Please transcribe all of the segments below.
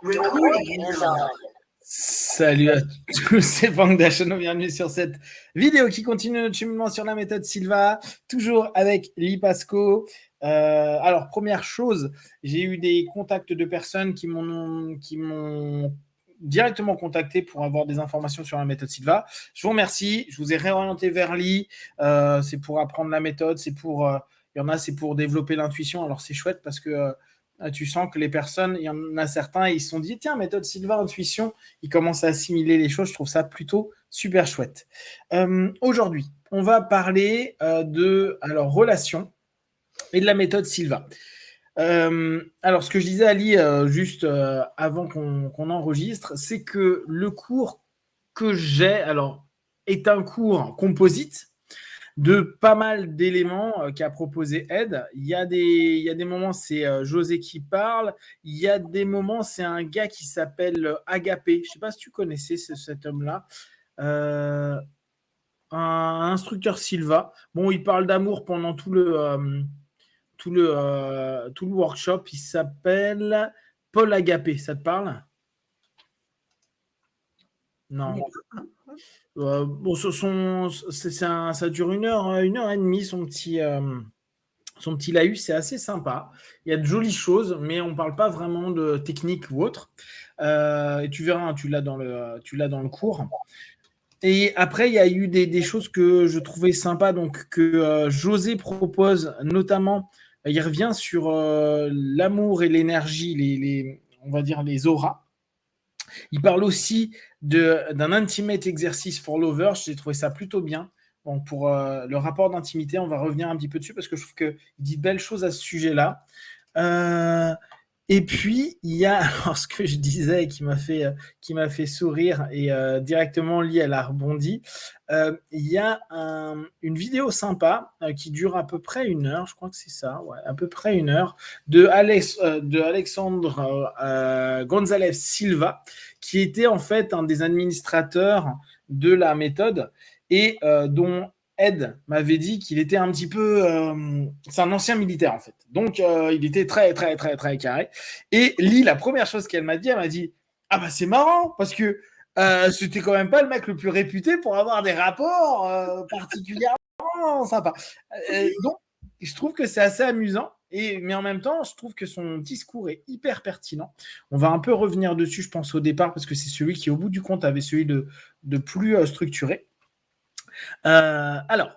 Recording is on. Salut à tous, c'est Franck Dachano, bienvenue sur cette vidéo qui continue notre cheminement sur la méthode Silva, toujours avec Lee Pasco. Alors, première chose, j'ai eu des contacts de personnes qui m'ont directement contacté pour avoir des informations sur la méthode Silva. Je vous remercie, je vous ai réorienté vers Lee, c'est pour apprendre la méthode, il y en a, c'est pour développer l'intuition, alors c'est chouette parce que tu sens que les personnes, il y en a certains, ils se sont dit, tiens, méthode Silva, intuition, ils commencent à assimiler les choses. Je trouve ça plutôt super chouette. Aujourd'hui, on va parler de relations et de la méthode Silva. Alors, ce que je disais à Ali juste avant qu'on enregistre, c'est que le cours que j'ai est un cours composite de pas mal d'éléments qu'a proposé Ed. Il y a des moments, c'est José qui parle. Il y a des moments, c'est un gars qui s'appelle Agapé. Je ne sais pas si tu connaissais cet homme-là. Un instructeur Silva. Bon, il parle d'amour pendant tout le workshop. Il s'appelle Paul Agapé. Ça te parle? Non. Bon, ça dure une heure et demie, son petit laïus, c'est assez sympa. Il y a de jolies choses, mais on ne parle pas vraiment de technique ou autre. Et tu verras, tu l'as dans le cours. Et après, il y a eu des choses que je trouvais sympas, donc que José propose, notamment, il revient sur l'amour et l'énergie, on va dire les auras. Il parle aussi d'un intimate exercice for lovers. J'ai trouvé ça plutôt bien. Bon, pour le rapport d'intimité, on va revenir un petit peu dessus parce que je trouve qu'il dit de belles choses à ce sujet-là. Et puis, il y a ce que je disais qui m'a fait sourire et directement Lee, elle a rebondi. Il y a une vidéo sympa qui dure à peu près une heure, je crois que c'est ça, ouais, à peu près une heure, de Alexandre González Silva, qui était en fait un des administrateurs de la méthode et dont Ed m'avait dit qu'il était un petit peu... c'est un ancien militaire, en fait. Donc, il était très, très, très, très carré. Et Lee, la première chose qu'elle m'a dit, ah bah c'est marrant, parce que c'était quand même pas le mec le plus réputé pour avoir des rapports particulièrement sympas. Donc, je trouve que c'est assez amusant. Mais en même temps, je trouve que son discours est hyper pertinent. On va un peu revenir dessus, je pense, au départ, parce que c'est celui qui, au bout du compte, avait celui de plus structuré. Alors,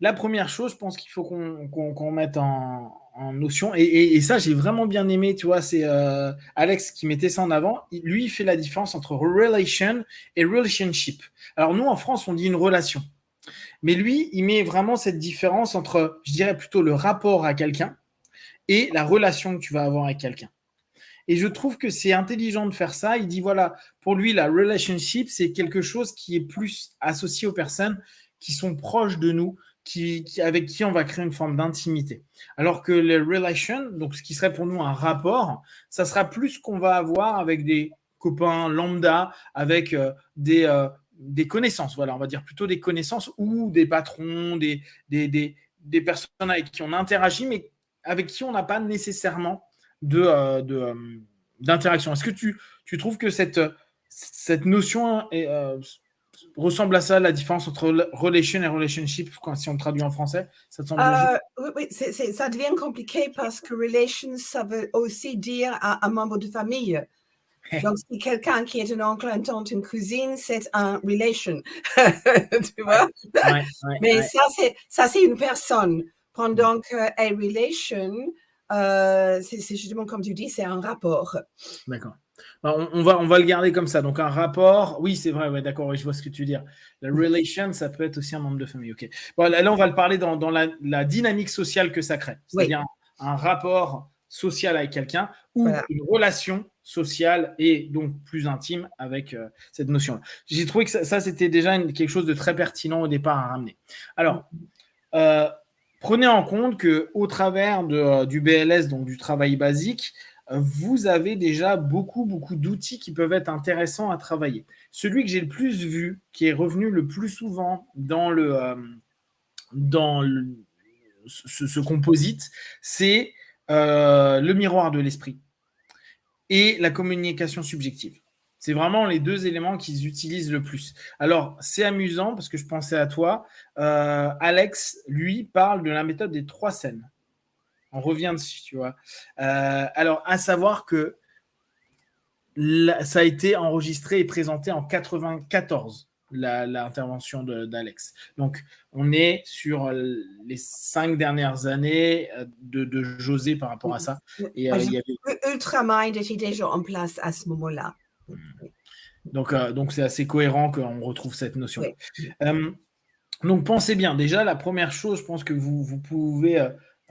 la première chose, je pense qu'il faut qu'on mette en notion, et ça, j'ai vraiment bien aimé, tu vois, c'est Alex qui mettait ça en avant. Lui, il fait la différence entre relation et relationship. Alors, nous, en France, on dit une relation. Mais lui, il met vraiment cette différence entre, je dirais plutôt, le rapport à quelqu'un et la relation que tu vas avoir avec quelqu'un. Et je trouve que c'est intelligent de faire ça. Il dit, voilà, pour lui, la relationship, c'est quelque chose qui est plus associé aux personnes qui sont proches de nous, avec qui on va créer une forme d'intimité. Alors que les relations, donc ce qui serait pour nous un rapport, ça sera plus qu'on va avoir avec des copains lambda, avec des connaissances, voilà, on va dire plutôt des connaissances ou des patrons, des personnes avec qui on interagit, mais avec qui on n'a pas nécessairement d'interaction. Est-ce que tu trouves que cette notion ressemble à ça, la différence entre relation et relationship, si on le traduit en français? Ça te semble logique? Oui, ça devient compliqué parce que relation, ça veut aussi dire un membre de famille. Donc, si quelqu'un qui est un oncle, un tante, une cousine, c'est un relation. Tu vois? Ouais, mais ça, c'est une personne. Pendant que a relation, c'est justement comme tu dis, c'est un rapport. D'accord. On va le garder comme ça. Donc, un rapport, oui, c'est vrai, ouais, d'accord, ouais, je vois ce que tu veux dire. La relation, ça peut être aussi un membre de famille. Ok. Bon, là, on va le parler dans la dynamique sociale que ça crée. C'est-à-dire un rapport social avec quelqu'un ou une relation sociale et donc plus intime avec cette notion-là. J'ai trouvé que ça c'était déjà quelque chose de très pertinent au départ à ramener. Alors, prenez en compte qu'au travers du BLS, donc du travail basique, vous avez déjà beaucoup d'outils qui peuvent être intéressants à travailler. Celui que j'ai le plus vu, qui est revenu le plus souvent dans ce composite, c'est le miroir de l'esprit. et la communication subjective. C'est vraiment les 2 éléments qu'ils utilisent le plus. Alors, c'est amusant parce que je pensais à toi. Alex, lui, parle de la méthode des 3 scènes. On revient dessus, tu vois. Alors, à savoir que ça a été enregistré et présenté en 94, l'intervention d'Alex. Donc, on est sur les 5 dernières années de José par rapport à ça. Et il y avait... Ultramind était déjà en place à ce moment-là. Donc, c'est assez cohérent qu'on retrouve cette notion. Oui. Donc, pensez bien. Déjà, la première chose, je pense que vous pouvez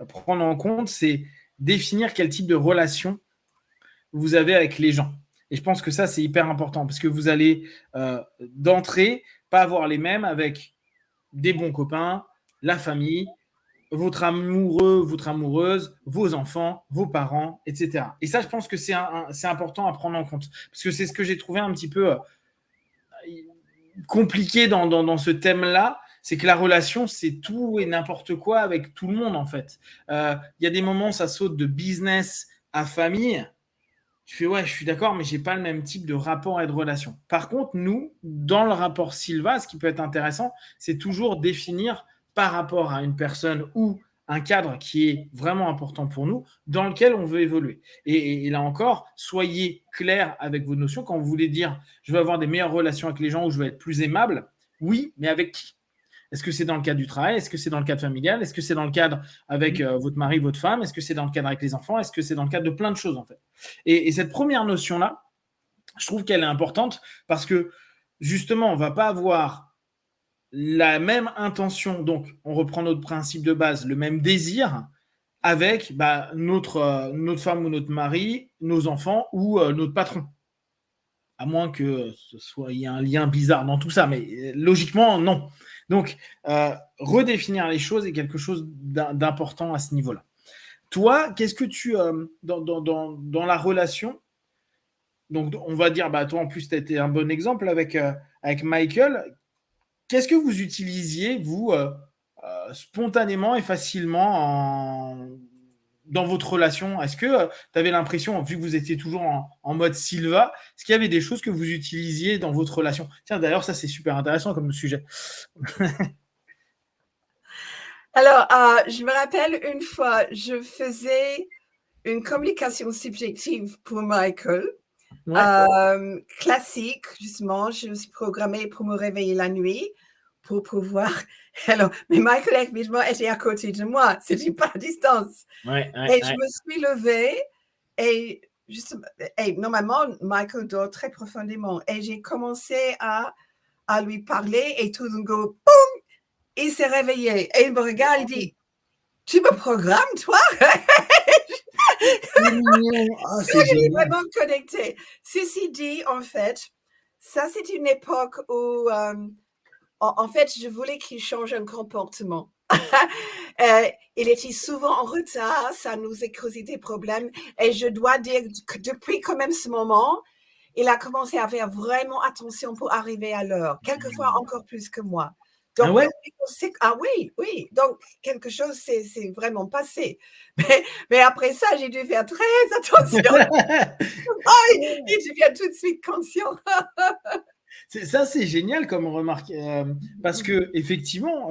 prendre en compte, c'est définir quel type de relation vous avez avec les gens. Et je pense que ça, c'est hyper important parce que vous allez d'entrée pas avoir les mêmes avec des bons copains, la famille, votre amoureux, votre amoureuse, vos enfants, vos parents, etc. Et ça, je pense que c'est important à prendre en compte parce que c'est ce que j'ai trouvé un petit peu compliqué dans ce thème-là. C'est que la relation, c'est tout et n'importe quoi avec tout le monde, en fait. Il y a des moments, ça saute de business à famille. Tu fais, ouais, je suis d'accord, mais je n'ai pas le même type de rapport et de relation. Par contre, nous, dans le rapport Silva, ce qui peut être intéressant, c'est toujours définir par rapport à une personne ou un cadre qui est vraiment important pour nous, dans lequel on veut évoluer. Et là encore, soyez clairs avec vos notions. Quand vous voulez dire, je veux avoir des meilleures relations avec les gens ou je veux être plus aimable, oui, mais avec qui ? Est-ce que c'est dans le cadre du travail? Est-ce que c'est dans le cadre familial? Est-ce que c'est dans le cadre avec votre mari, votre femme? Est-ce que c'est dans le cadre avec les enfants? Est-ce que c'est dans le cadre de plein de choses, en fait? Et cette première notion-là, je trouve qu'elle est importante parce que, justement, on ne va pas avoir la même intention. Donc, on reprend notre principe de base, le même désir avec notre femme ou notre mari, nos enfants ou notre patron. À moins que il y ait un lien bizarre dans tout ça, mais logiquement, non. Donc, redéfinir les choses est quelque chose d'important à ce niveau-là. Toi, qu'est-ce que tu, dans la relation, donc on va dire, toi en plus, tu as été un bon exemple avec Michael, qu'est-ce que vous utilisiez, vous, spontanément et facilement dans votre relation? Est-ce que tu avais l'impression, vu que vous étiez toujours en mode Silva, est-ce qu'il y avait des choses que vous utilisiez dans votre relation? Tiens, d'ailleurs, ça, c'est super intéressant comme sujet. Alors, je me rappelle une fois, je faisais une communication subjective pour Michael. Ouais. Classique, justement, je me suis programmée pour me réveiller la nuit pour pouvoir. Alors, mais Michael, évidemment, était à côté de moi, c'était pas à distance. Ouais, je me suis levée et, normalement, Michael dort très profondément. Et j'ai commencé à lui parler et tout d'un coup, boum, il s'est réveillé et il me regarde, il dit, tu me programmes, toi? Il est vraiment connecté. Ceci dit, en fait, ça, c'est une époque où, en fait, je voulais qu'il change un comportement. Il était souvent en retard, ça nous a causé des problèmes. Et je dois dire que depuis quand même ce moment, il a commencé à faire vraiment attention pour arriver à l'heure, quelquefois encore plus que moi. Donc, oui. Donc, quelque chose c'est vraiment passé. Mais après ça, j'ai dû faire très attention. Il devient tout de suite conscient. Ça, c'est génial comme remarque. Parce que, effectivement,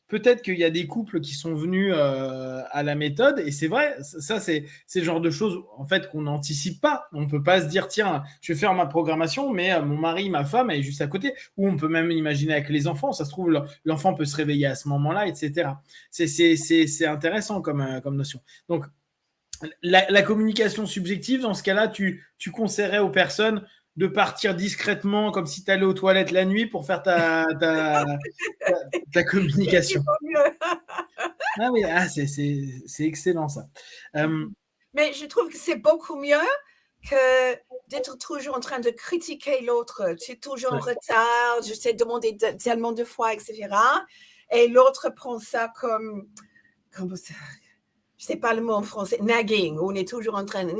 peut-être qu'il y a des couples qui sont venus à la méthode, et c'est vrai, ça, c'est le genre de choses en fait qu'on n'anticipe pas. On ne peut pas se dire, tiens, je vais faire ma programmation, mais mon mari, ma femme est juste à côté. Ou on peut même imaginer avec les enfants, ça se trouve, l'enfant peut se réveiller à ce moment-là, etc. C'est intéressant comme notion. Donc, la communication subjective, dans ce cas-là, tu conseillerais aux personnes de partir discrètement, comme si tu allais aux toilettes la nuit pour faire ta communication. Ah oui, c'est excellent ça. Mais je trouve que c'est beaucoup mieux que d'être toujours en train de critiquer l'autre. Tu es toujours en retard, je t'ai demandé tellement de fois, etc. Et l'autre prend ça comme je sais pas le mot en français, nagging, où on est toujours en train de...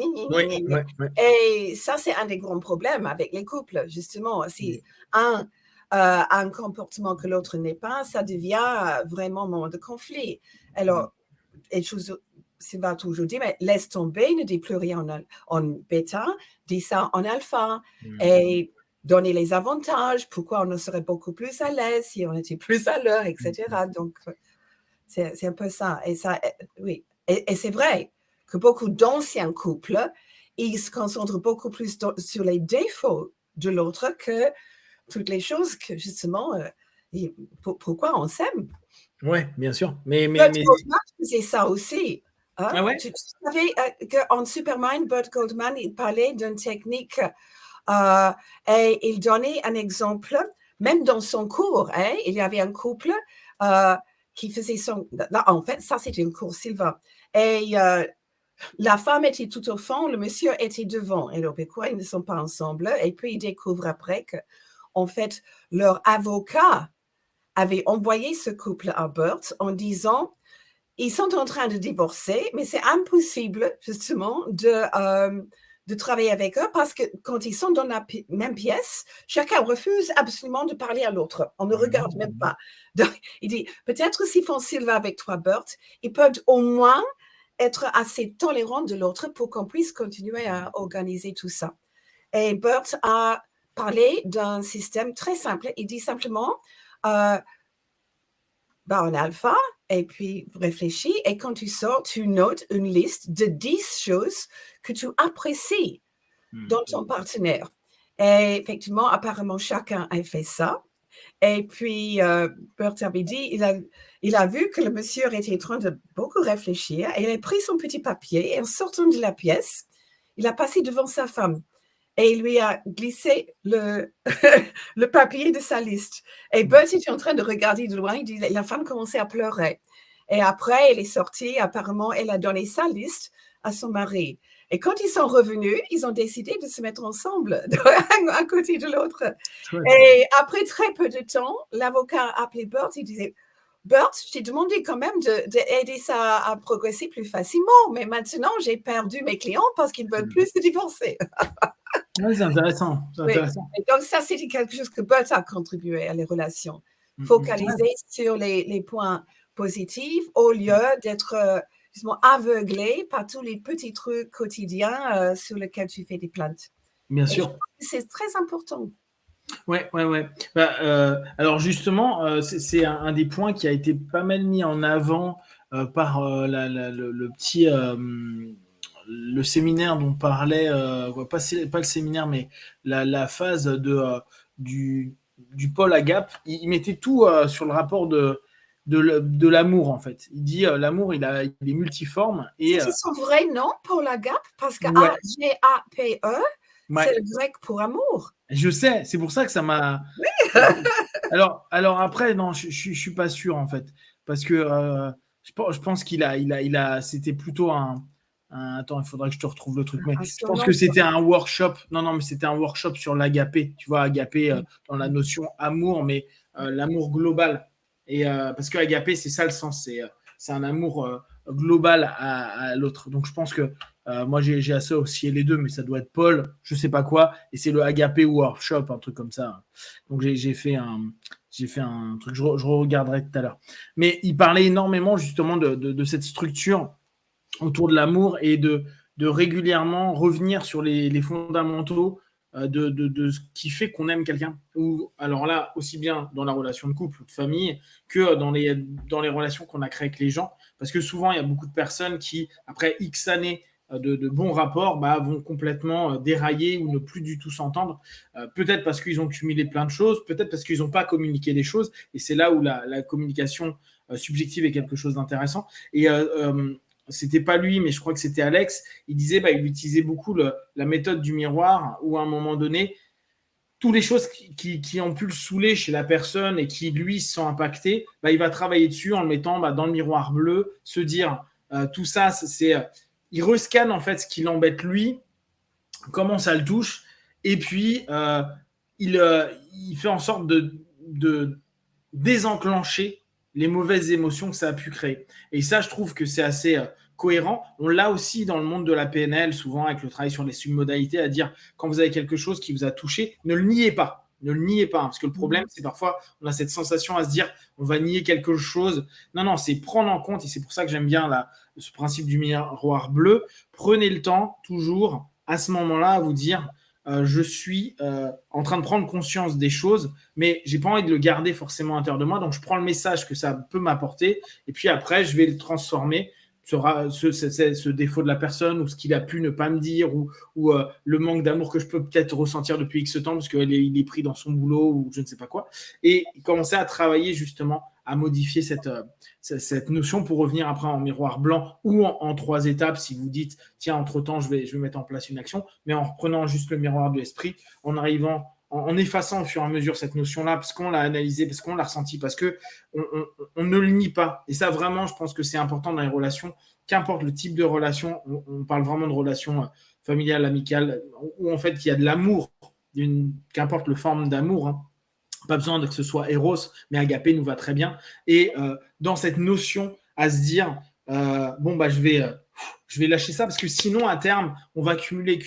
Et ça, c'est un des grands problèmes avec les couples, justement. Si un a un comportement que l'autre n'est pas, ça devient vraiment un moment de conflit. Alors, Sylvain a toujours dit, mais laisse tomber, ne dis plus rien en bêta, dis ça en alpha et donner les avantages, pourquoi on serait beaucoup plus à l'aise si on était plus à l'heure, etc. Donc, c'est un peu ça. Et ça, oui. Et c'est vrai que beaucoup d'anciens couples, ils se concentrent beaucoup plus sur les défauts de l'autre que toutes les choses que, justement, pourquoi on s'aime. Oui, bien sûr. Mais... Burt Goldman faisait ça aussi. Hein? Ah ouais? Tu savais qu'en Supermind, Burt Goldman, il parlait d'une technique et il donnait un exemple, même dans son cours, hein, il y avait un couple qui faisait son... Là, en fait, ça, c'était un cours Sylvain. Et la femme était tout au fond, le monsieur était devant. Et donc, pourquoi ils ne sont pas ensemble? Et puis, ils découvrent après que, en fait, leur avocat avait envoyé ce couple à Burt en disant, ils sont en train de divorcer, mais c'est impossible, justement, de travailler avec eux parce que quand ils sont dans la même pièce, chacun refuse absolument de parler à l'autre. On ne regarde même pas. Donc, il dit, peut-être s'ils font Sylvain avec toi, Burt, ils peuvent au moins être assez tolérants de l'autre pour qu'on puisse continuer à organiser tout ça. Et Burt a parlé d'un système très simple. Il dit simplement, en alpha, et puis réfléchis, et quand tu sors, tu notes une liste de 10 choses que tu apprécies dans ton partenaire. Et effectivement, apparemment, chacun a fait ça. Et puis, Burt avait dit, il a vu que le monsieur était en train de beaucoup réfléchir, et il a pris son petit papier, et en sortant de la pièce, il a passé devant sa femme. Et il lui a glissé le papier de sa liste. Et Burt était en train de regarder de loin. La femme commençait à pleurer. Et après, elle est sortie. Apparemment, elle a donné sa liste à son mari. Et quand ils sont revenus, ils ont décidé de se mettre ensemble, un côté de l'autre. Et après très peu de temps, l'avocat a appelé Burt. Il disait, Burt, je t'ai demandé quand même d'aider ça à progresser plus facilement. Mais maintenant, j'ai perdu mes clients parce qu'ils veulent plus se divorcer. Oui, c'est intéressant. Oui. Et donc, ça, c'était quelque chose que Burt a contribué à les relations. Focaliser sur les points positifs au lieu d'être justement aveuglé par tous les petits trucs quotidiens sur lesquels tu fais des plaintes. Bien sûr. C'est très important. Oui. Alors justement, c'est un des points qui a été pas mal mis en avant par le petit... le séminaire dont parlait, pas le séminaire, mais la phase du pôle Agape, il mettait tout sur le rapport de l'amour, en fait. Il dit l'amour, il est multiforme. C'est son vrai nom, Pôle Agape, parce que Ouais. A-G-A-P-E, c'est le grec pour amour. Je sais, c'est pour ça que ça m'a... Oui. alors après, non, je suis pas sûr, en fait. Parce que je pense qu'il a c'était plutôt attends, il faudrait que je te retrouve le truc. Mais je pense que c'était un workshop. Non, mais c'était un workshop sur l'agapé. Tu vois, agapé dans la notion amour, mais l'amour global. Et parce que agapé, c'est ça le sens. C'est un amour global à l'autre. Donc je pense que moi j'ai associé les deux, mais ça doit être Paul, je sais pas quoi, et c'est le agapé workshop, un truc comme ça. Donc j'ai fait un truc. Je regarderai tout à l'heure. Mais il parlait énormément justement de cette structure autour de l'amour et de régulièrement revenir sur les fondamentaux de ce qui fait qu'on aime quelqu'un. Ou alors là, aussi bien dans la relation de couple ou de famille que dans les relations qu'on a créées avec les gens. Parce que souvent, il y a beaucoup de personnes qui, après X années de bons rapports, vont complètement dérailler ou ne plus du tout s'entendre. Peut-être parce qu'ils ont cumulé plein de choses, peut-être parce qu'ils n'ont pas communiqué des choses. Et c'est là où la communication subjective est quelque chose d'intéressant. Et c'était pas lui, mais je crois que c'était Alex. Il disait, il utilisait beaucoup la méthode du miroir, où à un moment donné, toutes les choses qui ont pu le saouler chez la personne et qui lui se sont impactées, il va travailler dessus en le mettant dans le miroir bleu, se dire tout ça, il rescanne en fait ce qui l'embête lui, comment ça le touche, et puis il fait en sorte de désenclencher les mauvaises émotions que ça a pu créer. Et ça, je trouve que c'est assez cohérent. On l'a aussi dans le monde de la PNL, souvent avec le travail sur les submodalités, à dire quand vous avez quelque chose qui vous a touché, ne le niez pas. Ne le niez pas, hein, parce que le problème, c'est parfois, on a cette sensation à se dire, on va nier quelque chose. Non, c'est prendre en compte, et c'est pour ça que j'aime bien ce principe du miroir bleu. Prenez le temps, toujours, à ce moment-là, à vous dire, je suis en train de prendre conscience des choses, mais j'ai pas envie de le garder forcément à l'intérieur de moi, donc je prends le message que ça peut m'apporter, et puis après, je vais le transformer ce défaut de la personne ou ce qu'il a pu ne pas me dire ou le manque d'amour que je peux peut-être ressentir depuis X temps parce qu'il est pris dans son boulot ou je ne sais pas quoi, et commencer à travailler justement à modifier cette notion pour revenir après en miroir blanc ou en 3 étapes si vous dites tiens entre-temps je vais mettre en place une action, mais en reprenant juste le miroir de l'esprit, en arrivant en effaçant au fur et à mesure cette notion-là, parce qu'on l'a analysée, parce qu'on l'a ressentie, parce qu'on ne le nie pas. Et ça, vraiment, je pense que c'est important dans les relations, qu'importe le type de relation, on parle vraiment de relations familiales, amicales, où en fait il y a de l'amour, qu'importe le forme d'amour, hein. Pas besoin que ce soit Eros, mais Agapé nous va très bien. Et dans cette notion à se dire, je vais lâcher ça parce que sinon, à terme, on va cumuler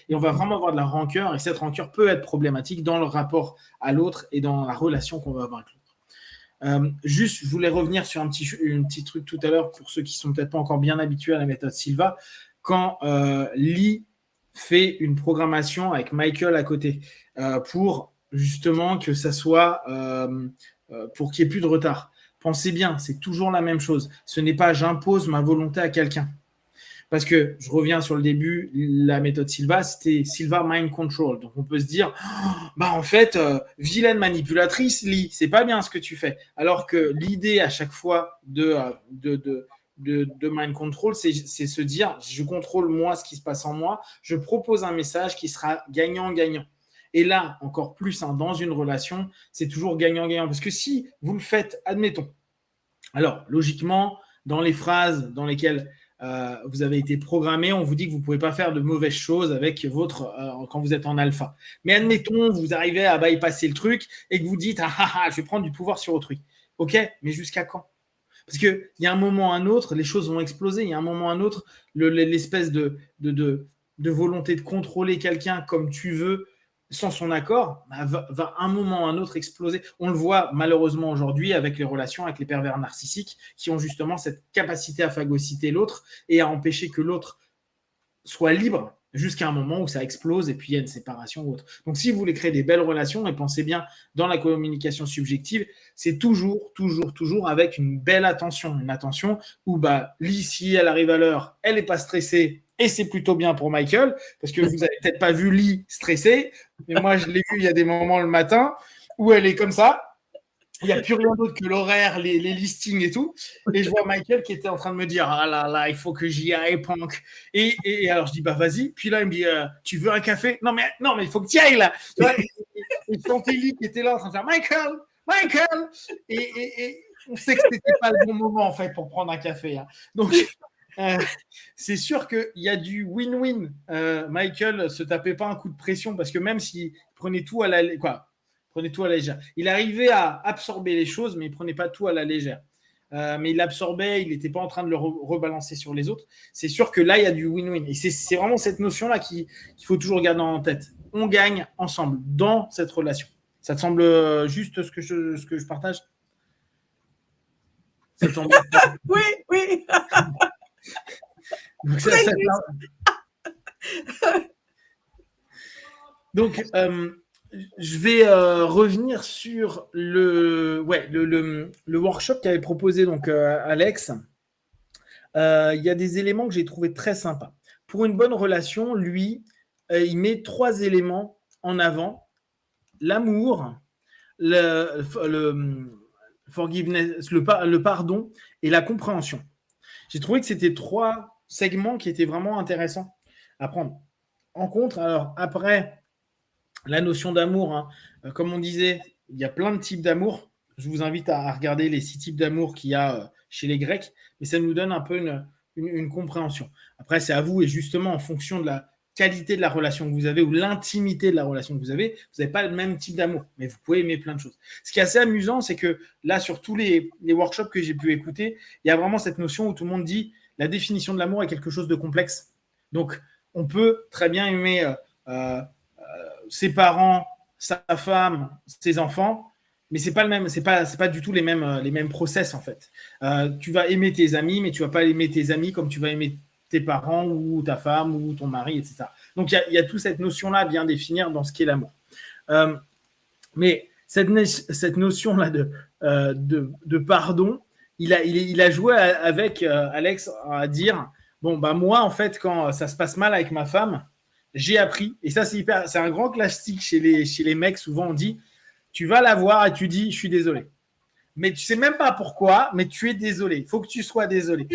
et on va vraiment avoir de la rancœur. Et cette rancœur peut être problématique dans le rapport à l'autre et dans la relation qu'on va avoir avec l'autre. Juste, je voulais revenir sur un petit truc tout à l'heure pour ceux qui sont peut-être pas encore bien habitués à la méthode Silva. Quand Lee fait une programmation avec Michael à côté pour justement que ça soit pour qu'il n'y ait plus de retard. Pensez bien, c'est toujours la même chose. Ce n'est pas j'impose ma volonté à quelqu'un. Parce que, je reviens sur le début, la méthode Silva, c'était Silva Mind Control. Donc, on peut se dire, en fait, vilaine manipulatrice, Lee, c'est pas bien ce que tu fais. Alors que l'idée, à chaque fois, de Mind Control, c'est se dire, je contrôle moi ce qui se passe en moi, je propose un message qui sera gagnant-gagnant. Et là, encore plus, dans une relation, c'est toujours gagnant-gagnant. Parce que si vous le faites, admettons, alors, logiquement, dans les phrases dans lesquelles vous avez été programmé, on vous dit que vous ne pouvez pas faire de mauvaises choses avec quand vous êtes en alpha. Mais admettons, vous arrivez à bypasser le truc et que vous dites je vais prendre du pouvoir sur autrui. Ok, mais jusqu'à quand? Parce qu'il y a un moment ou un autre, les choses vont exploser. Il y a un moment ou un autre, l'espèce de volonté de contrôler quelqu'un comme tu veux, sans son accord, va un moment ou un autre exploser. On le voit malheureusement aujourd'hui avec les relations avec les pervers narcissiques qui ont justement cette capacité à phagocyter l'autre et à empêcher que l'autre soit libre jusqu'à un moment où ça explose et puis il y a une séparation ou autre. Donc si vous voulez créer des belles relations, et pensez bien, dans la communication subjective, c'est toujours avec une belle attention. Une attention où Lee, si elle arrive à l'heure, elle n'est pas stressée, et c'est plutôt bien pour Michael, parce que vous n'avez peut-être pas vu Lee stressée, mais moi je l'ai vu il y a des moments le matin où elle est comme ça. Il n'y a plus rien d'autre que l'horaire, les listings et tout. Et je vois Michael qui était en train de me dire ah là, il faut que j'y aille, punk. Et alors je dis vas-y. Puis là, il me dit tu veux un café? Non, mais il faut que tu y ailles là. Et Santelli qui était là en train de faire Michael. Et on sait que c'était pas le bon moment en fait pour prendre un café. Hein. Donc, c'est sûr qu'il y a du win-win. Michael se tapait pas un coup de pression parce que même s'il prenait tout à la légère. Il arrivait à absorber les choses, mais il ne prenait pas tout à la légère. Mais il l'absorbait, il n'était pas en train de le rebalancer sur les autres. C'est sûr que là, il y a du win-win. Et c'est vraiment cette notion-là qu'il faut toujours garder en tête. On gagne ensemble dans cette relation. Ça te semble juste ce que je partage? Ça te semble... Oui. Donc, je vais revenir sur le workshop qu'avait proposé donc Alex. Il y a des éléments que j'ai trouvé très sympas. Pour une bonne relation, lui, il met 3 éléments en avant: l'amour, le forgiveness, le pardon et la compréhension. J'ai trouvé que c'était 3 segments qui étaient vraiment intéressants à prendre en compte. Alors après, la notion d'amour, comme on disait, il y a plein de types d'amour. Je vous invite à regarder les 6 types d'amour qu'il y a chez les Grecs, mais ça nous donne un peu une compréhension. Après, c'est à vous, et justement, en fonction de la qualité de la relation que vous avez ou l'intimité de la relation que vous n'avez pas le même type d'amour, mais vous pouvez aimer plein de choses. Ce qui est assez amusant, c'est que là, sur tous les workshops que j'ai pu écouter, il y a vraiment cette notion où tout le monde dit la définition de l'amour est quelque chose de complexe. Donc, on peut très bien aimer ses parents sa femme, ses enfants, mais c'est pas le même, c'est pas du tout les mêmes process en fait. Tu vas aimer tes amis, mais tu vas pas aimer tes amis comme tu vas aimer tes parents ou ta femme ou ton mari, etc. Donc il y a toute cette notion-là à bien définir dans ce qu'est l'amour. Mais cette notion-là de pardon, il a joué avec Alex à dire bon, bah moi, en fait, quand ça se passe mal avec ma femme, j'ai appris, et ça, c'est un grand classique chez les mecs, souvent on dit tu vas la voir et tu dis je suis désolé. Mais tu sais même pas pourquoi, mais tu es désolé. Il faut que tu sois désolé.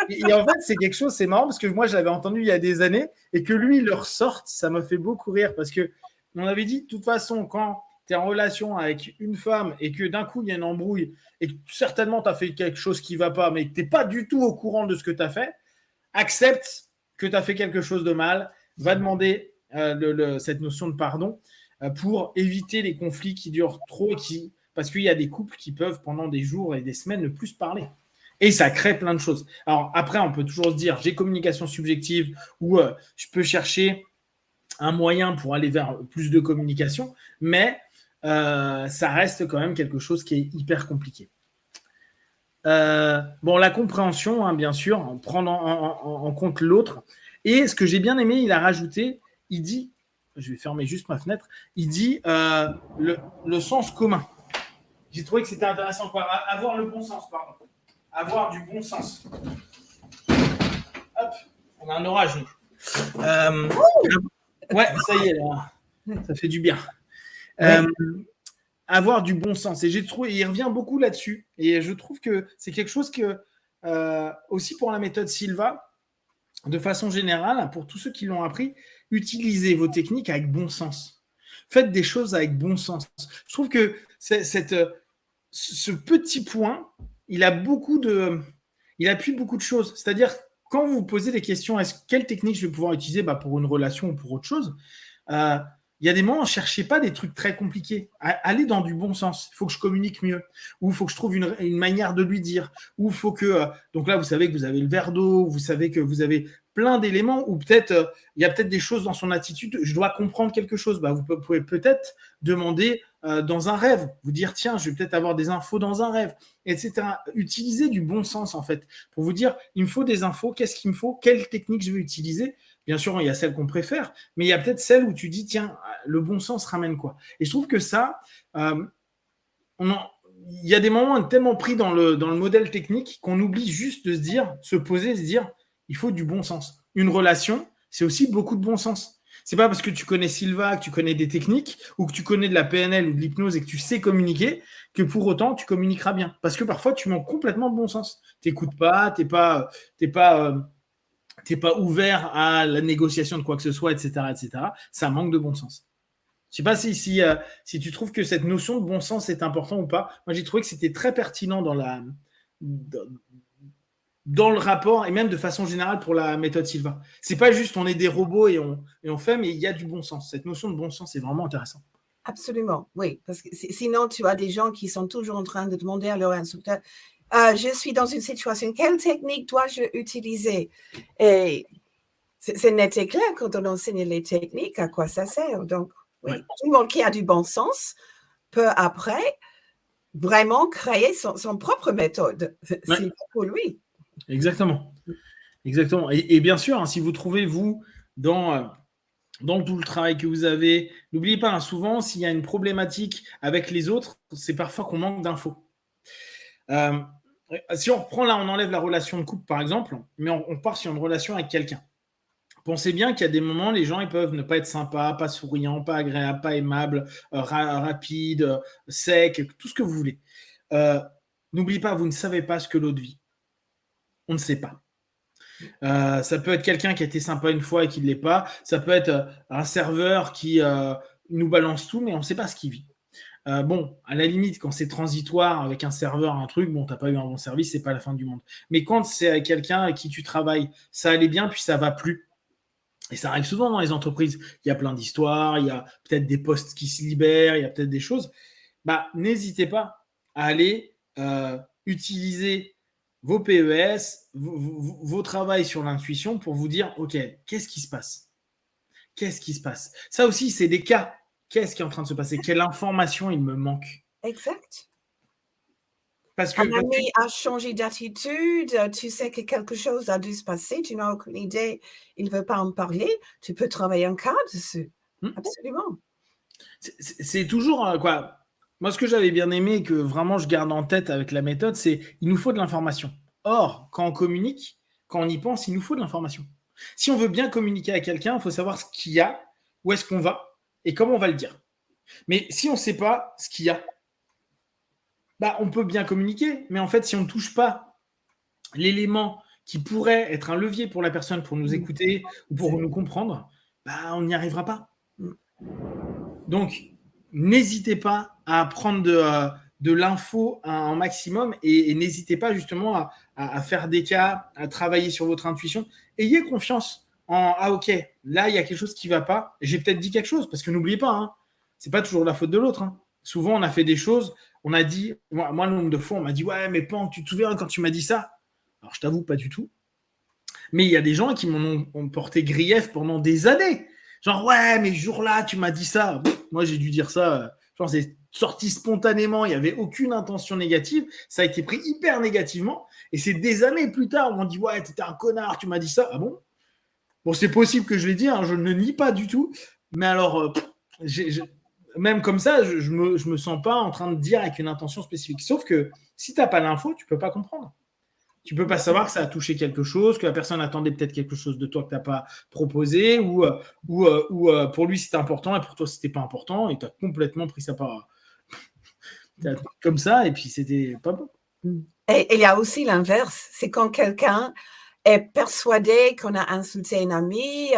Et en fait, c'est quelque chose, c'est marrant parce que moi, je l'avais entendu il y a des années et que lui, il le ressorte, ça m'a fait beaucoup rire parce que on avait dit, de toute façon, quand tu es en relation avec une femme et que d'un coup, il y a une embrouille et que certainement, tu as fait quelque chose qui ne va pas, mais que tu n'es pas du tout au courant de ce que tu as fait, accepte que tu as fait quelque chose de mal, va demander cette notion de pardon pour éviter les conflits qui durent trop et parce qu'il y a des couples qui peuvent, pendant des jours et des semaines, ne plus se parler. Et ça crée plein de choses. Alors après, on peut toujours se dire, j'ai communication subjective ou je peux chercher un moyen pour aller vers plus de communication, mais ça reste quand même quelque chose qui est hyper compliqué. Bon, la compréhension, hein, bien sûr, prendre en compte l'autre. Et ce que j'ai bien aimé, il a rajouté, il dit, je vais fermer juste ma fenêtre, il dit le sens commun. J'ai trouvé que c'était intéressant, quoi. Avoir le bon sens, pardon. Avoir du bon sens. Hop, on a un orage, nous. Ouais, ça y est, là. Ça fait du bien. Avoir du bon sens. Et j'ai trouvé, il revient beaucoup là-dessus. Et je trouve que c'est quelque chose que, aussi pour la méthode Silva, de façon générale, pour tous ceux qui l'ont appris, utilisez vos techniques avec bon sens. Faites des choses avec bon sens. Je trouve que ce petit point, il appuie beaucoup de choses. C'est-à-dire, quand vous vous posez des questions, quelle technique je vais pouvoir utiliser pour une relation ou pour autre chose, il y a des moments, ne cherchez pas des trucs très compliqués. Allez dans du bon sens. Il faut que je communique mieux. Ou il faut que je trouve une manière de lui dire. Ou il faut que... donc là, vous savez que vous avez le verre d'eau. Vous savez que vous avez plein d'éléments. Ou peut-être, il y a peut-être des choses dans son attitude. Je dois comprendre quelque chose. Vous pouvez peut-être demander dans un rêve. Vous dire, tiens, je vais peut-être avoir des infos dans un rêve, etc. Utilisez du bon sens, en fait, pour vous dire, il me faut des infos. Qu'est-ce qu'il me faut? Quelle technique je vais utiliser? Bien sûr, il y a celle qu'on préfère, mais il y a peut-être celle où tu dis, tiens, le bon sens ramène quoi? Et je trouve que ça, il y a des moments où on est tellement pris dans le modèle technique qu'on oublie juste de se poser, se dire, il faut du bon sens. Une relation, c'est aussi beaucoup de bon sens. C'est pas parce que tu connais Silva, que tu connais des techniques, ou que tu connais de la PNL ou de l'hypnose et que tu sais communiquer, que pour autant tu communiqueras bien. Parce que parfois, tu manques complètement de bon sens. Tu n'écoutes pas, t'es pas ouvert à la négociation de quoi que ce soit, etc., etc., ça manque de bon sens. Je ne sais pas si tu trouves que cette notion de bon sens est importante ou pas. Moi, j'ai trouvé que c'était très pertinent dans le rapport et même de façon générale pour la méthode Silva. C'est pas juste on est des robots et on fait, mais il y a du bon sens. Cette notion de bon sens est vraiment intéressante. Absolument, oui, parce que sinon tu as des gens qui sont toujours en train de demander à leur instructeur, je suis dans une situation, quelle technique dois-je utiliser? Et c'est net et clair quand on enseigne les techniques, à quoi ça sert. Donc, oui, tout le monde qui a du bon sens peut après vraiment créer son propre méthode. C'est pour lui. Exactement. Exactement. Et bien sûr, hein, si vous trouvez, vous, dans tout le travail que vous avez, n'oubliez pas, hein, souvent, s'il y a une problématique avec les autres, c'est parfois qu'on manque d'infos. Si on reprend là, on enlève la relation de couple, par exemple, mais on part sur une relation avec quelqu'un. Pensez bien qu'il y a des moments, les gens ils peuvent ne pas être sympas, pas souriants, pas agréables, pas aimables, rapides, secs, tout ce que vous voulez. N'oubliez pas, vous ne savez pas ce que l'autre vit. On ne sait pas. Ça peut être quelqu'un qui a été sympa une fois et qui ne l'est pas. Ça peut être un serveur qui nous balance tout, mais on ne sait pas ce qu'il vit. Bon, à la limite, quand c'est transitoire avec un serveur, un truc, bon, t'as pas eu un bon service, c'est pas la fin du monde. Mais quand c'est avec quelqu'un avec qui tu travailles, ça allait bien, puis ça va plus. Et ça arrive souvent dans les entreprises. Il y a plein d'histoires, il y a peut-être des postes qui se libèrent, il y a peut-être des choses. N'hésitez pas à aller utiliser vos PES, vos travails sur l'intuition pour vous dire, OK, qu'est-ce qui se passe? Qu'est-ce qui se passe? Ça aussi, c'est des cas. qu'est-ce qui est en train de se passer? Quelle information il me manque? Exact. Parce Un que, parce que ami a changé d'attitude, tu sais que quelque chose a dû se passer, tu n'as aucune idée, il ne veut pas en parler, tu peux travailler un cas dessus. hmm, Absolument. c'est toujours quoi. Moi, ce que j'avais bien aimé, que vraiment je garde en tête avec la méthode, c'est il nous faut de l'information. Or, quand on communique, quand on y pense, il nous faut de l'information. Si on veut bien communiquer à quelqu'un, il faut savoir ce qu'il y a, où est-ce qu'on va et comment on va le dire. Mais si on ne sait pas ce qu'il y a, bah, on peut bien communiquer, mais en fait, si on ne touche pas l'élément qui pourrait être un levier pour la personne pour nous Mmh. écouter ou pour nous comprendre, bah, on n'y arrivera pas. Mmh. Donc, n'hésitez pas à prendre de l'info un maximum et n'hésitez pas justement à faire des cas, à travailler sur votre intuition. Ayez confiance en ah ok, là il y a quelque chose qui ne va pas. J'ai peut-être dit quelque chose parce que n'oubliez pas, hein, c'est pas toujours la faute de l'autre. Hein. Souvent on a fait des choses, on a dit, moi le nombre de fois on m'a dit ouais mais Pan, tu te souviens quand tu m'as dit ça? Alors je t'avoue pas du tout. Mais il y a des gens qui m'ont ont porté grief pendant des années. Genre, ouais, mais ce jour-là, tu m'as dit ça. Pff, moi, j'ai dû dire ça. Genre, c'est sorti spontanément. Il n'y avait aucune intention négative. Ça a été pris hyper négativement. Et c'est des années plus tard, on dit, ouais, t'étais un connard, tu m'as dit ça. Ah bon? Bon, c'est possible que je l'ai dit, hein, je ne nie pas du tout. Mais alors, même comme ça, je me sens pas en train de dire avec une intention spécifique. Sauf que si tu n'as pas l'info, tu ne peux pas comprendre. Tu ne peux pas savoir que ça a touché quelque chose, que la personne attendait peut-être quelque chose de toi que tu n'as pas proposé, ou pour lui c'était important et pour toi c'était pas important, et tu as complètement pris ça par comme ça, et puis c'était pas bon. Et il y a aussi l'inverse, c'est quand quelqu'un est persuadé qu'on a insulté un ami,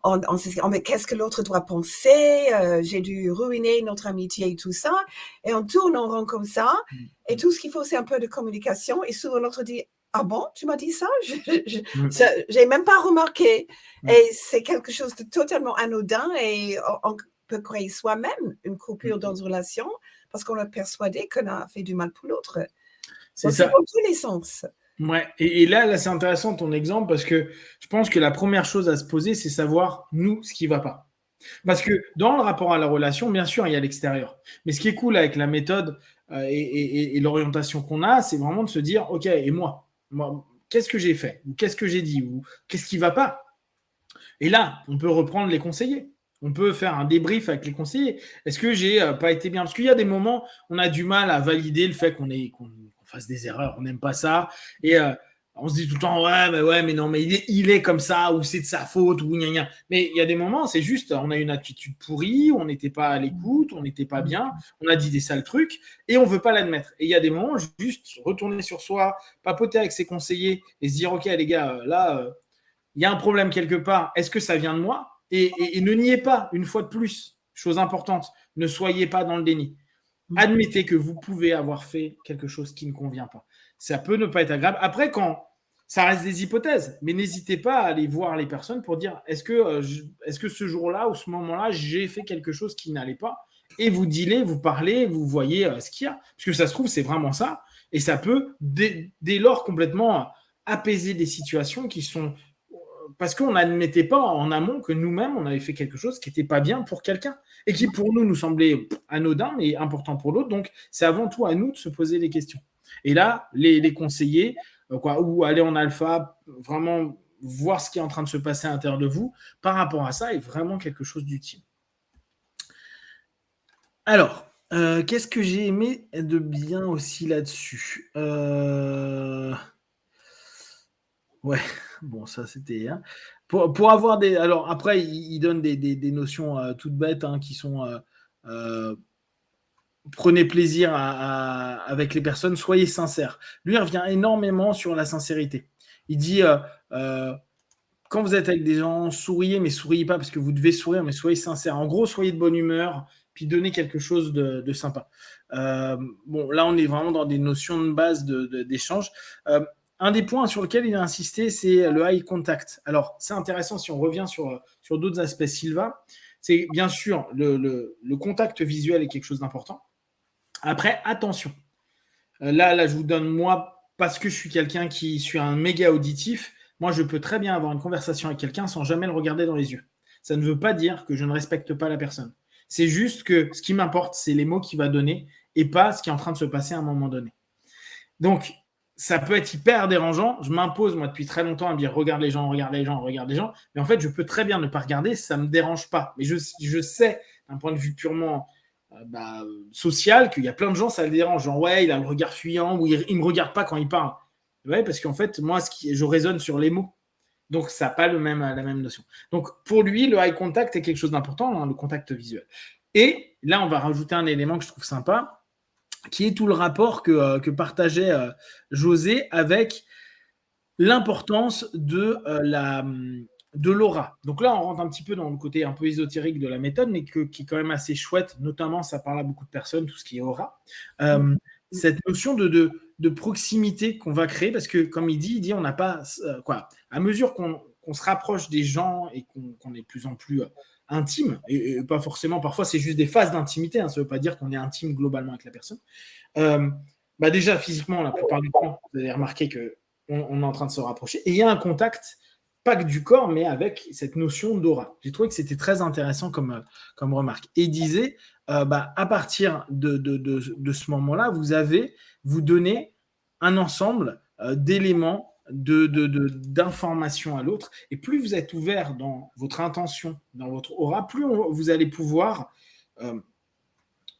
on se dit: «Oh mais qu'est-ce que l'autre doit penser? J'ai dû ruiner notre amitié et tout ça» et on tourne en rond comme ça et tout ce qu'il faut, c'est un peu de communication et souvent l'autre dit: «Ah bon, tu m'as dit ça? J'ai même pas remarqué» et c'est quelque chose de totalement anodin et on peut créer soi-même une coupure dans une relation parce qu'on est persuadé qu'on a fait du mal pour l'autre. C'est Donc c'est ça. dans tous les sens. Ouais. Et là, c'est intéressant ton exemple parce que je pense que la première chose à se poser, c'est savoir, nous, ce qui ne va pas. Parce que dans le rapport à la relation, bien sûr, il y a l'extérieur. Mais ce qui est cool avec la méthode et l'orientation qu'on a, c'est vraiment de se dire, OK, et moi qu'est-ce que j'ai fait? Ou qu'est-ce que j'ai dit? Ou qu'est-ce qui ne va pas? Et là, on peut reprendre les conseillers. On peut faire un débrief avec les conseillers. Est-ce que j'ai pas été bien? Parce qu'il y a des moments, on a du mal à valider le fait qu'on fasse des erreurs. On n'aime pas ça. Et on se dit tout le temps, ouais, mais non, mais il est comme ça, ou c'est de sa faute, ou gna gna. Mais il y a des moments, c'est juste, on a une attitude pourrie, on n'était pas à l'écoute, on n'était pas bien, on a dit des sales trucs, et on veut pas l'admettre. Et il y a des moments, juste retourner sur soi, papoter avec ses conseillers, et se dire, ok, les gars, là, il y a un problème quelque part, est-ce que ça vient de moi? Et ne niez pas, une fois de plus, chose importante, ne soyez pas dans le déni. Admettez que vous pouvez avoir fait quelque chose qui ne convient pas. Ça peut ne pas être agréable. Après, quand ça reste des hypothèses, mais n'hésitez pas à aller voir les personnes pour dire est-ce que ce jour-là ou ce moment-là, j'ai fait quelque chose qui n'allait pas? Et vous dealez, vous parlez, vous voyez ce qu'il y a. Parce que ça se trouve, c'est vraiment ça. Et ça peut, dès lors, complètement apaiser des situations qui sont parce qu'on n'admettait pas en amont que nous-mêmes, on avait fait quelque chose qui n'était pas bien pour quelqu'un et qui, pour nous semblait anodin, mais important pour l'autre. Donc, c'est avant tout à nous de se poser les questions. Et là, les conseillers, ou aller en alpha, vraiment voir ce qui est en train de se passer à l'intérieur de vous, par rapport à ça, est vraiment quelque chose d'utile. Alors, qu'est-ce que j'ai aimé de bien aussi là-dessus? Ouais, bon, ça c'était. Hein. Pour avoir des. Alors, après, il donne des notions toutes bêtes qui sont. Prenez plaisir avec les personnes, soyez sincères. Lui, il revient énormément sur la sincérité. Il dit quand vous êtes avec des gens, souriez, mais souriez pas parce que vous devez sourire, mais soyez sincères. En gros, soyez de bonne humeur, puis donnez quelque chose de sympa. Bon, là, on est vraiment dans des notions de base d'échange. Un des points sur lequel il a insisté, c'est le eye contact. Alors, c'est intéressant si on revient sur d'autres aspects Silva. C'est bien sûr le contact visuel est quelque chose d'important. Après, attention. Là, je vous donne, moi, parce que je suis quelqu'un qui suis un méga auditif, moi, je peux très bien avoir une conversation avec quelqu'un sans jamais le regarder dans les yeux. Ça ne veut pas dire que je ne respecte pas la personne. C'est juste que ce qui m'importe, c'est les mots qu'il va donner et pas ce qui est en train de se passer à un moment donné. Donc, ça peut être hyper dérangeant. Je m'impose, moi, depuis très longtemps, à me dire regarde les gens, regarde les gens, regarde les gens. Mais en fait, je peux très bien ne pas regarder, ça ne me dérange pas. Mais je sais, d'un point de vue purement social, qu'il y a plein de gens, ça les dérange. Genre, ouais, il a le regard fuyant ou il ne me regarde pas quand il parle. Ouais, parce qu'en fait, moi, je raisonne sur les mots. Donc, ça n'a pas la même notion. Donc, pour lui, le eye contact est quelque chose d'important, hein, le contact visuel. Et là, on va rajouter un élément que je trouve sympa, qui est tout le rapport que partageait José avec l'importance de l'aura. Donc là, on rentre un petit peu dans le côté un peu ésotérique de la méthode, mais qui est quand même assez chouette. Notamment, ça parle à beaucoup de personnes, tout ce qui est aura. Cette notion de proximité qu'on va créer, parce que comme il dit on n'a pas à mesure qu'on se rapproche des gens et qu'on est de plus en plus intime, et pas forcément, parfois c'est juste des phases d'intimité, hein, ça ne veut pas dire qu'on est intime globalement avec la personne. Déjà physiquement, la plupart du temps, vous avez remarqué qu'on est en train de se rapprocher, et il y a un contact, pas que du corps, mais avec cette notion d'aura. J'ai trouvé que c'était très intéressant comme remarque. Et il disait, à partir de ce moment-là, vous donnez un ensemble d'éléments, d'informations à l'autre, et plus vous êtes ouvert dans votre intention, dans votre aura, plus vous allez pouvoir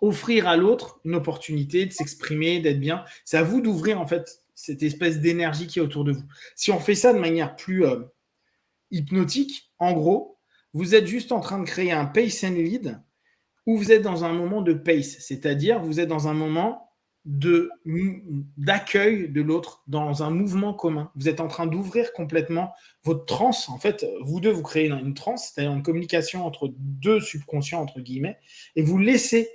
offrir à l'autre une opportunité de s'exprimer, d'être bien. C'est à vous d'ouvrir en fait cette espèce d'énergie qui est autour de vous. Si on fait ça de manière plus hypnotique, en gros, vous êtes juste en train de créer un pace and lead où vous êtes dans un moment de pace, c'est-à-dire vous êtes dans un moment d'accueil de l'autre, dans un mouvement commun. Vous êtes en train d'ouvrir complètement votre transe. En fait, vous deux, vous créez une transe, c'est-à-dire une communication entre deux subconscients, entre guillemets, et vous laissez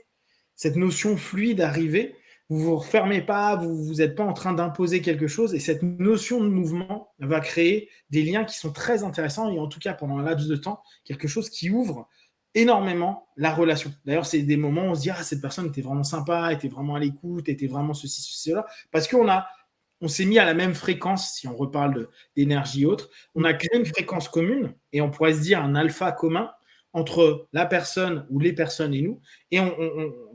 cette notion fluide arriver. Vous ne vous refermez pas, vous n'êtes pas en train d'imposer quelque chose, et cette notion de mouvement va créer des liens qui sont très intéressants, et en tout cas, pendant un laps de temps, quelque chose qui ouvre énormément la relation. D'ailleurs, c'est des moments où on se dit « Ah, cette personne était vraiment sympa, était vraiment à l'écoute, était vraiment ceci, cela », parce qu'on s'est mis à la même fréquence, si on reparle d'énergie autre, on a créé une fréquence commune, et on pourrait se dire un alpha commun entre la personne ou les personnes et nous, et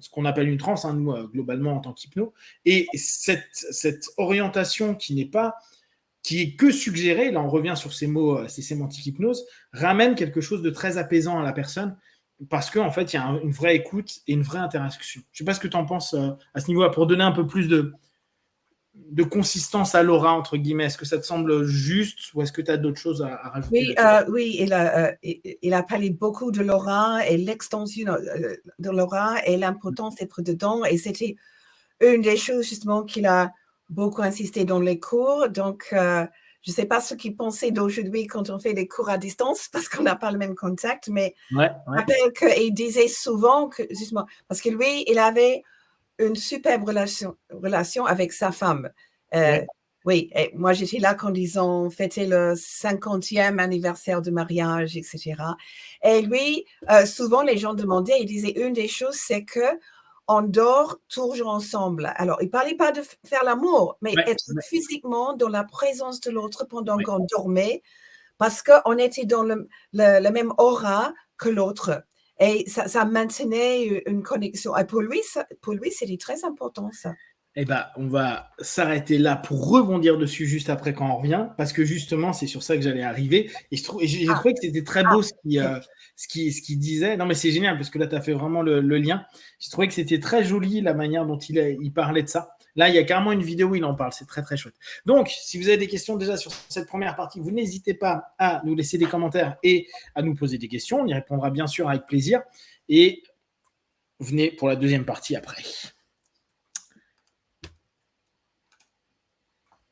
ce qu'on appelle une transe, hein, nous, globalement, en tant qu'hypno, et cette orientation qui est que suggérée, là on revient sur ces mots, ces sémantiques hypnose, ramène quelque chose de très apaisant à la personne, parce qu'en fait, il y a une vraie écoute et une vraie interaction. Je ne sais pas ce que tu en penses à ce niveau-là, pour donner un peu plus de consistance à l'aura, entre guillemets. Est-ce que ça te semble juste ou est-ce que tu as d'autres choses à rajouter? Oui, il a parlé beaucoup de l'aura et l'extension de l'aura et l'importance d'être dedans. Et c'était une des choses justement qu'il a beaucoup insisté dans les cours. Donc, je ne sais pas ce qu'il pensait d'aujourd'hui quand on fait des cours à distance parce qu'on n'a pas le même contact, mais je rappelle qu'il disait souvent que, justement, parce que lui, il avait une superbe relation avec sa femme. Oui, et moi j'étais là quand ils ont fêté le 50e anniversaire de mariage, etc. Et lui, souvent les gens demandaient, il disait une des choses, c'est que on dort toujours ensemble. Alors, il ne parlait pas de faire l'amour, mais être physiquement dans la présence de l'autre pendant qu'on dormait, parce qu'on était dans le même aura que l'autre. Et ça maintenait une connexion. Et pour lui, c'était très important, ça. Eh ben, on va s'arrêter là pour rebondir dessus juste après quand on revient, parce que justement, c'est sur ça que j'allais arriver. Et j'ai trouvé que c'était très beau ce qu'il disait. Non, mais c'est génial, parce que là, tu as fait vraiment le lien. J'ai trouvé que c'était très joli la manière dont il parlait de ça. Là, il y a carrément une vidéo où il en parle. C'est très, très chouette. Donc, si vous avez des questions déjà sur cette première partie, vous n'hésitez pas à nous laisser des commentaires et à nous poser des questions. On y répondra bien sûr avec plaisir. Et venez pour la deuxième partie après.